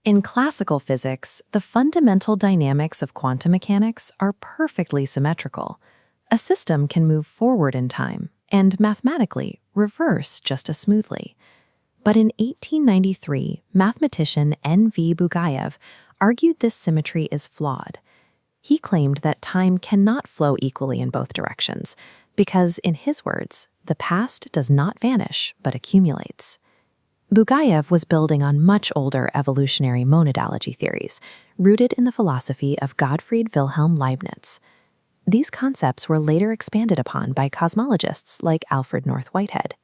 In classical physics, the fundamental dynamics of quantum mechanics are perfectly symmetrical. A system can move forward in time and, mathematically, reverse just as smoothly. But in 1893, mathematician N.V. Bugayev argued this symmetry is flawed. He claimed that time cannot flow equally in both directions because, in his words, the past does not vanish but accumulates. Bugayev was building on much older evolutionary monadology theories, rooted in the philosophy of Gottfried Wilhelm Leibniz. These concepts were later expanded upon by cosmologists like Alfred North Whitehead.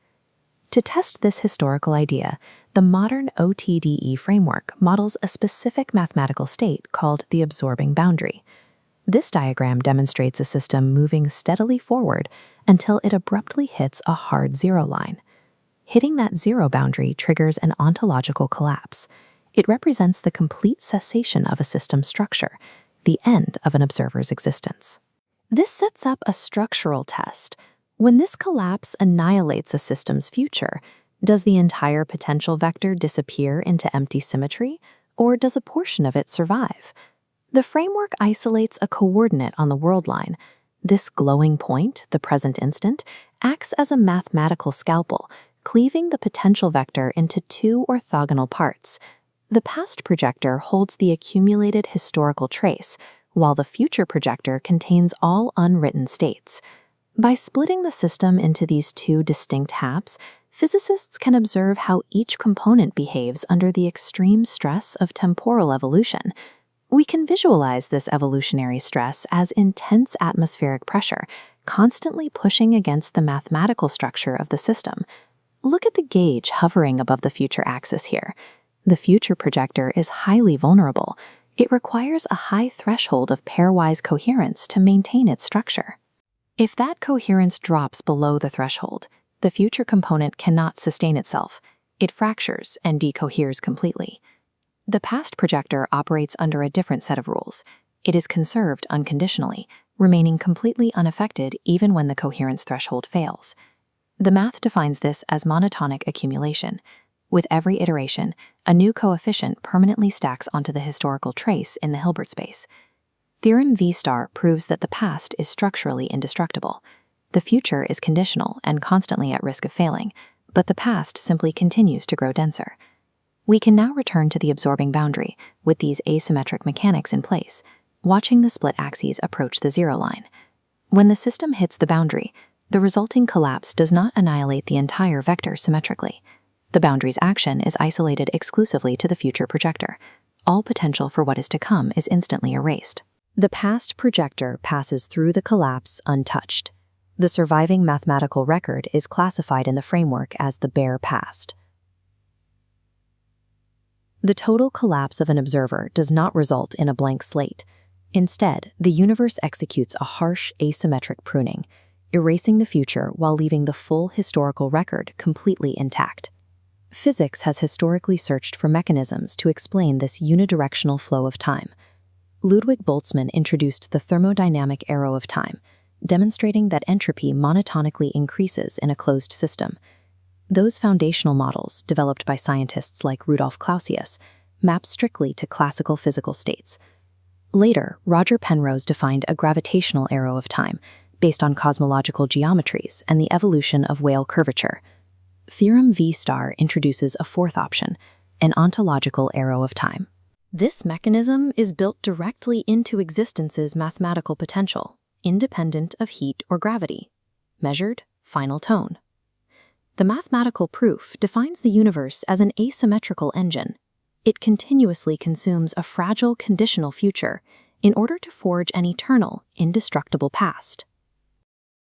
To test this historical idea, the modern ODTOE framework models a specific mathematical state called the absorbing boundary. This diagram demonstrates a system moving steadily forward until it abruptly hits a hard zero line. Hitting that zero boundary triggers an ontological collapse. It represents the complete cessation of a system structure, the end of an observer's existence. This sets up a structural test. When this collapse annihilates a system's future, does the entire potential vector disappear into empty symmetry, or does a portion of it survive? The framework isolates a coordinate on the world line. This glowing point, the present instant, acts as a mathematical scalpel, cleaving the potential vector into two orthogonal parts. The past projector holds the accumulated historical trace, while the future projector contains all unwritten states. By splitting the system into these two distinct halves, physicists can observe how each component behaves under the extreme stress of temporal evolution. We can visualize this evolutionary stress as intense atmospheric pressure, constantly pushing against the mathematical structure of the system. Look at the gauge hovering above the future axis here. The future projector is highly vulnerable. It requires a high threshold of pairwise coherence to maintain its structure. If that coherence drops below the threshold, the future component cannot sustain itself. It fractures and decoheres completely. The past projector operates under a different set of rules. It is conserved unconditionally, remaining completely unaffected even when the coherence threshold fails. The math defines this as monotonic accumulation. With every iteration, a new coefficient permanently stacks onto the historical trace in the Hilbert space. Theorem V star proves that the past is structurally indestructible. The future is conditional and constantly at risk of failing, but the past simply continues to grow denser. We can now return to the absorbing boundary with these asymmetric mechanics in place, watching the split axes approach the zero line. When the system hits the boundary, the resulting collapse does not annihilate the entire vector symmetrically. The boundary's action is isolated exclusively to the future projector. All potential for what is to come is instantly erased. The past projector passes through the collapse untouched. The surviving mathematical record is classified in the framework as the bare past. The total collapse of an observer does not result in a blank slate. Instead, the universe executes a harsh asymmetric pruning, erasing the future while leaving the full historical record completely intact. Physics has historically searched for mechanisms to explain this unidirectional flow of time. Ludwig Boltzmann introduced the thermodynamic arrow of time, demonstrating that entropy monotonically increases in a closed system. Those foundational models, developed by scientists like Rudolf Clausius, map strictly to classical physical states. Later, Roger Penrose defined a gravitational arrow of time, based on cosmological geometries and the evolution of Weyl curvature. Theorem V star introduces a fourth option, an ontological arrow of time. This mechanism is built directly into existence's mathematical potential, independent of heat or gravity. Measured, final tone. The mathematical proof defines the universe as an asymmetrical engine. It continuously consumes a fragile conditional future in order to forge an eternal, indestructible past.